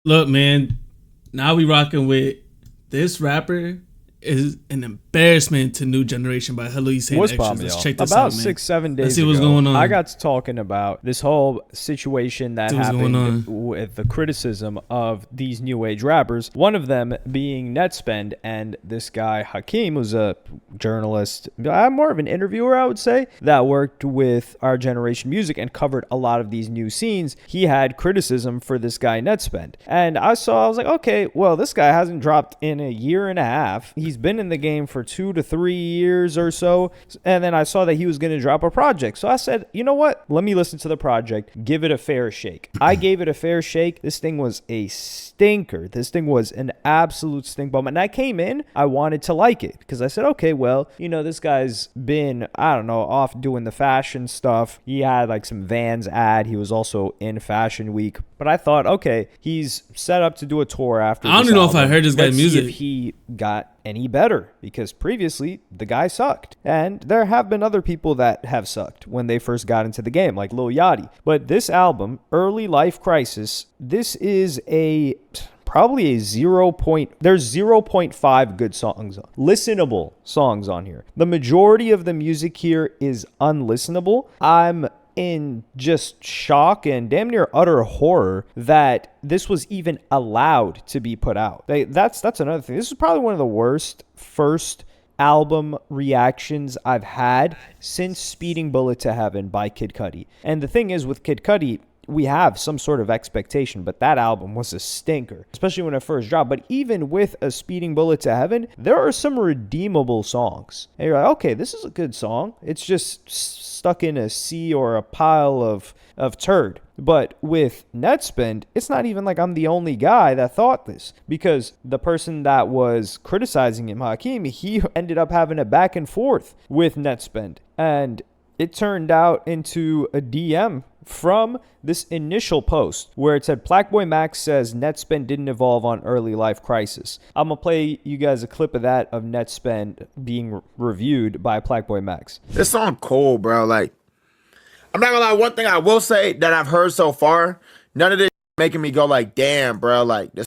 Look, man, now we rocking with this rapper is an embarrassment to new generation by Hello You Saying What's Extras. popping, Let's y'all? check this About out, man. 6-7 days Let's see ago, what's going on. I got to talking about this whole situation that happened with the criticism of these new age rappers. One of them being Netspend, and this guy Hakeem was a journalist, more of an interviewer, I would say, that worked with Our Generation Music and covered a lot of these new scenes. He had criticism for this guy Netspend, and I was like, okay, well, this guy hasn't dropped in a year and a half. He's been in the game for 2 to 3 years or so, and then I saw that he was going to drop a project. So I said, you know what? Let me listen to the project, give it a fair shake. I gave it a fair shake. This thing was a stinker. This thing was an absolute stink bomb. And I came in, I wanted to like it because I said, okay, well, you know, this guy's been, I don't know, off doing the fashion stuff. He had like some Vans ad. He was also in Fashion Week. But I thought, okay, he's set up to do a tour after. I don't even know if I heard this guy's music. See if he got any better, because previously the guy sucked. And there have been other people that have sucked when they first got into the game, like Lil Yachty. But this album, Early Life Crisis, this is probably a 0. There's 0.5 good songs, listenable songs on here. The majority of the music here is unlistenable. I'm in just shock and damn near utter horror that this was even allowed to be put out. That's another thing. This is probably one of the worst first album reactions I've had since Speeding Bullet to Heaven by Kid Cudi. And the thing is, with Kid Cudi, we have some sort of expectation, but that album was a stinker, especially when it first dropped. But even with A Speeding Bullet to Heaven, there are some redeemable songs. And you're like, okay, this is a good song. It's just stuck in a sea or a pile of turd. But with Netspend, it's not even like I'm the only guy that thought this, because the person that was criticizing him, Hakeem, he ended up having a back and forth with Netspend. And it turned out into a DM from this initial post where it said, Blackboy Max says Netspend didn't evolve on Early Life Crisis. I'm going to play you guys a clip of that, of Netspend being reviewed by Blackboy Max. This song cold, bro. Like, I'm not gonna lie, one thing I will say that I've heard so far, none of this making me go like, damn, bro, like this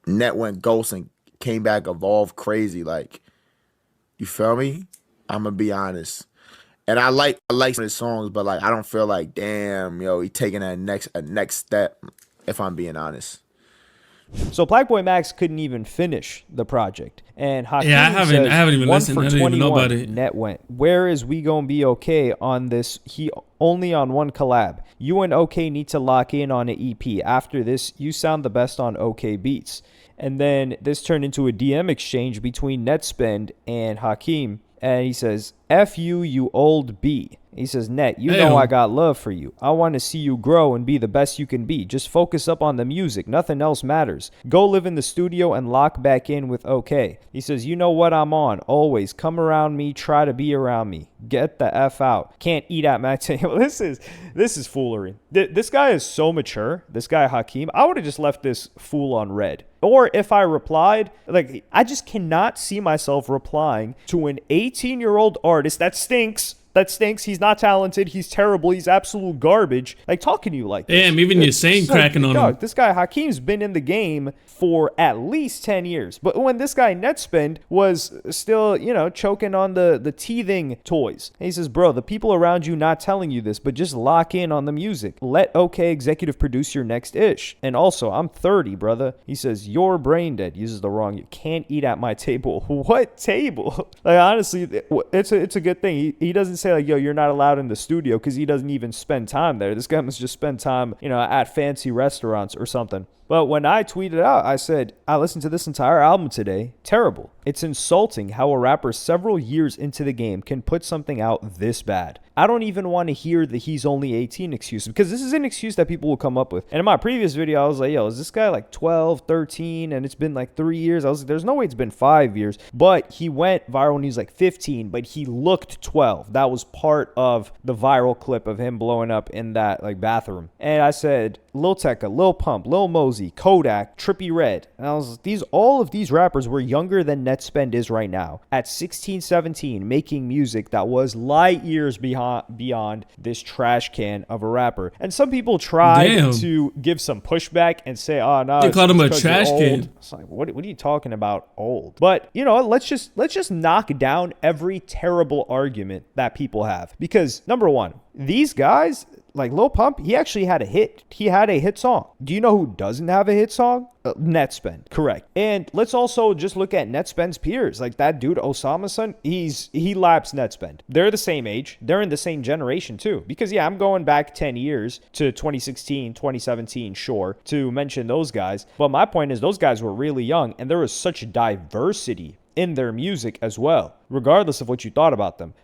net went ghost and came back, evolved crazy. Like, you feel me? I'm gonna be honest. And I like some of his songs, but like I don't feel like, damn, he taking a next step, if I'm being honest. So Blackboy Max couldn't even finish the project. And Hakeem I haven't even listened. I don't even know about it. Net went. Where is We Gonna Be Okay on this? He only on one collab. You and OK need to lock in on an EP. After this, you sound the best on OK Beats. And then this turned into a DM exchange between Netspend and Hakeem. And he says, F you, you old B. He says, Net, you know I got love for you. I want to see you grow and be the best you can be. Just focus up on the music. Nothing else matters. Go live in the studio and lock back in with OK. He says, you know what I'm on. Always come around me. Try to be around me. Get the F out. Can't eat at my table. This is foolery. This guy is so mature. This guy Hakeem. I would have just left this fool on red. Or if I replied, like, I just cannot see myself replying to an 18-year-old artist that stinks. He's not talented. He's terrible. He's absolute garbage. Like, talking to you like this. Damn, even you're saying cracking on him. This guy Hakeem's been in the game for at least 10 years. But when this guy Netspend was still, choking on the teething toys. And he says, bro, the people around you not telling you this, but just lock in on the music. Let OK Executive produce your next ish. And also, I'm 30, brother. He says, you're brain dead. Uses the wrong. You can't eat at my table. What table? Like, honestly, it's a good thing. He doesn't say like, yo, you're not allowed in the studio, because he doesn't even spend time there. This guy must just spend time, at fancy restaurants or something. But when I tweeted out, I said, I listened to this entire album today. Terrible. It's insulting how a rapper several years into the game can put something out this bad. I don't even want to hear the he's only 18 excuse, because this is an excuse that people will come up with. And in my previous video, I was like, yo, is this guy like 12, 13, and it's been like 3 years? I was like, there's no way it's been 5 years. But he went viral when he was like 15, but he looked 12. That was part of the viral clip of him blowing up in that like bathroom. And I said, Lil Tecca, Lil Pump, Lil Mosey, Kodak, Trippie Redd. And all of these rappers were younger than Netspend is right now. At 16, 17, making music that was light years beyond this trash can of a rapper. And some people tried to give some pushback and say, oh, no. They called him a trash can. It's like, what are you talking about, old? But, you know, let's just knock down every terrible argument that people have. Because, number one, these guys, like Lil Pump, he actually had a hit. He had a hit song. Do you know who doesn't have a hit song? Netspend, correct. And let's also just look at Netspend's peers. Like that dude, Osama Son, he laps Netspend. They're the same age. They're in the same generation too. Because yeah, I'm going back 10 years to 2016, 2017, sure, to mention those guys. But my point is those guys were really young and there was such diversity in their music as well, regardless of what you thought about them.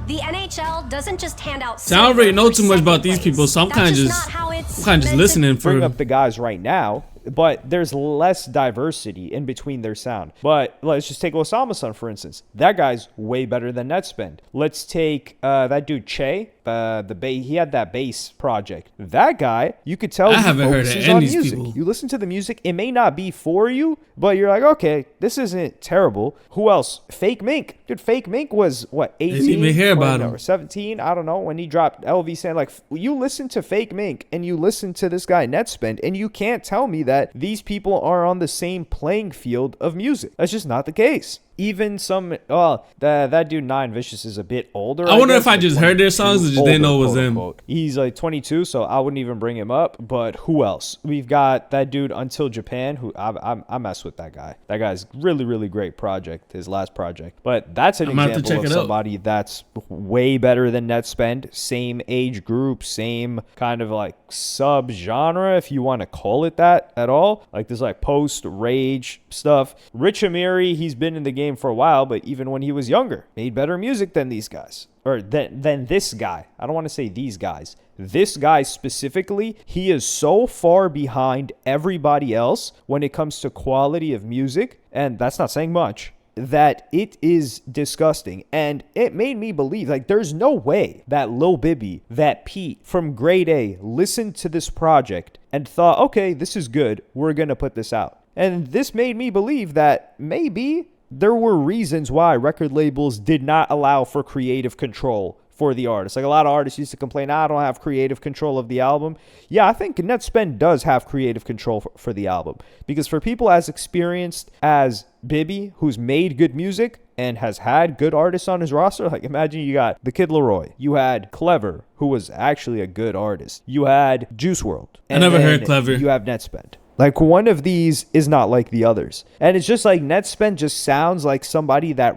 The NHL doesn't just hand out. So I don't really know too much about these people, so I'm kind of just listening for. Bring up the guys right now, but there's less diversity in between their sound. But let's just take Osama Son, for instance. That guy's way better than Netspend. Let's take that dude Che. He had that bass project. That guy, you could tell I haven't heard of any of these music. people. You listen to the music, it may not be for you, but you're like, okay, this isn't terrible. Who else? Fake Mink. Dude, Fake Mink was what, 18? Didn't even hear about him. Or 17? I don't know. When he dropped LV saying, like, you listen to Fake Mink and you listen to this guy Netspend, and you can't tell me that these people are on the same playing field of music. That's just not the case. Even that dude Nine Vicious is a bit older. I wonder if I just heard their songs or just didn't know it was them. He's like 22, so I wouldn't even bring him up. But who else? We've got that dude Until Japan, who I mess with that guy. That guy's really, really great project, his last project. But that's an example of somebody that's way better than Netspend. Same age group, same kind of like sub-genre, if you want to call it that at all. Like this like post-rage stuff. Rich Amiri, he's been in the game for a while, but even when he was younger, made better music than these guys. Or than this guy. I don't want to say these guys. This guy specifically, he is so far behind everybody else when it comes to quality of music, and that's not saying much, that it is disgusting. And it made me believe, like, there's no way that Lil Bibby, that Pete from Grade A listened to this project and thought, okay, this is good, we're going to put this out. And this made me believe that maybe there were reasons why record labels did not allow for creative control for the artist. Like a lot of artists used to complain, I don't have creative control of the album. Yeah, I think Netspend does have creative control for the album. Because for people as experienced as Bibby, who's made good music and has had good artists on his roster, like imagine you got The Kid Laroi, you had Clever, who was actually a good artist, you had Juice WRLD. I never heard Clever. You have Netspend. Like one of these is not like the others. And it's just like Netspend just sounds like somebody that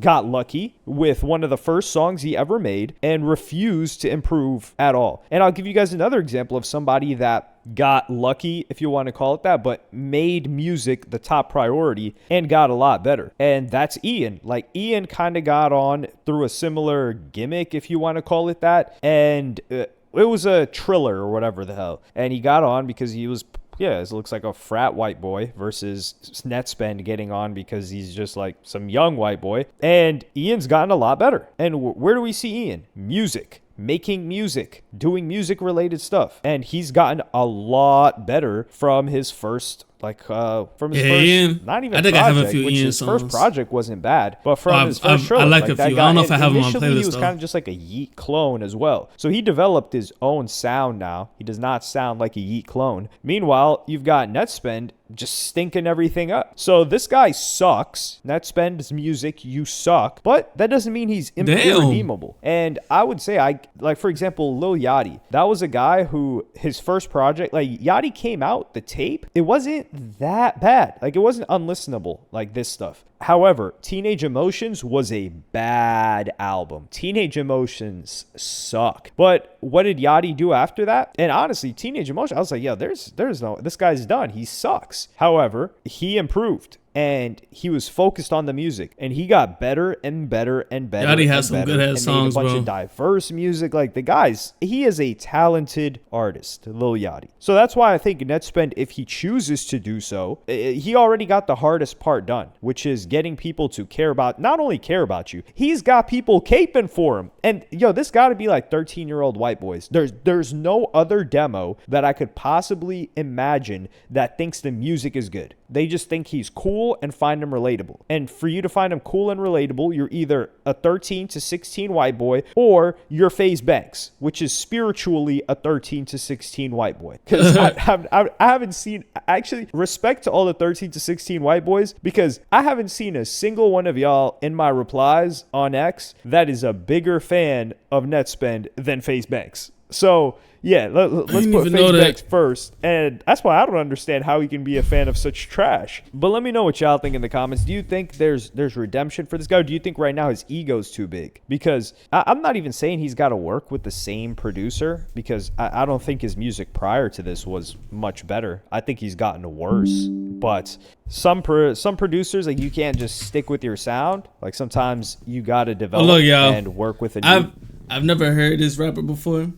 got lucky with one of the first songs he ever made and refused to improve at all. And I'll give you guys another example of somebody that got lucky, if you want to call it that, but made music the top priority and got a lot better. And that's Ian. Like Ian kind of got on through a similar gimmick, if you want to call it that. And it was a Triller or whatever the hell. And he got on because he was it looks like a frat white boy versus Netspend getting on because he's just like some young white boy. And Ian's gotten a lot better. And where do we see Ian? Music. Making music. Doing music-related stuff. And he's gotten a lot better from his first Ian. Not even I think project, I have a few which Ian his songs. first project wasn't bad, but from his first show, I like a that few. guy, I don't know if I have him on initially playlist. He was kind of just like a Yeet clone as well. So he developed his own sound now. He does not sound like a Yeet clone. Meanwhile, you've got Netspend just stinking everything up. So this guy sucks. Netspend's music, you suck. But that doesn't mean he's irredeemable. And I would say, for example, Lil Yachty. That was a guy who, his first project, like Yachty came out, the tape, it wasn't that bad. Like it wasn't unlistenable like this stuff. However, Teenage Emotions was a bad album. Teenage Emotions suck. But what did Yachty do after that? And honestly, Teenage Emotions, I was like, this guy's done. He sucks. However, he improved. and he was focused on the music, and he got better and better and better. Yachty and has some better, good ass and songs, made a bunch bro. of diverse music. Like, the guy's, he is a talented artist, Lil Yachty. So that's why I think Netspend, if he chooses to do so, he already got the hardest part done, which is getting people to care about, not only care about you, he's got people caping for him. And yo, this got to be like 13-year-old white boys. There's no other demo that I could possibly imagine that thinks the music is good. They just think he's cool and find him relatable. And for you to find him cool and relatable, you're either a 13 to 16 white boy or you're FaZe Banks, which is spiritually a 13 to 16 white boy. Because I haven't seen, actually, respect to all the 13 to 16 white boys, because I haven't seen a single one of y'all in my replies on X that is a bigger fan of Netspend than FaZe Banks. So yeah, let's put FaZe Banks first, and that's why I don't understand how he can be a fan of such trash. But let me know what y'all think in the comments. Do you think there's redemption for this guy? Or do you think right now his ego's too big? Because I'm not even saying he's got to work with the same producer, because I don't think his music prior to this was much better. I think he's gotten worse. But some producers, like, you can't just stick with your sound. Like, sometimes you got to develop and work with a new. I've never heard this rapper before.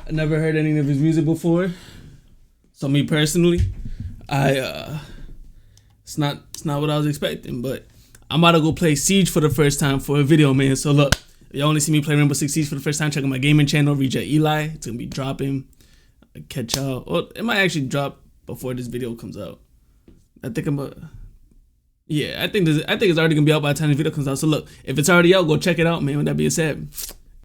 I never heard any of his music before. So me personally, it's not what I was expecting, but I'm about to go play Siege for the first time for a video, man. So look, if you only see me play Rainbow Six Siege for the first time, check out my gaming channel, Reject Eli. It's gonna be dropping. Catch y'all. Well, it might actually drop before this video comes out. I think it's already gonna be out by the time the video comes out. So look, if it's already out, go check it out, man. With that being said,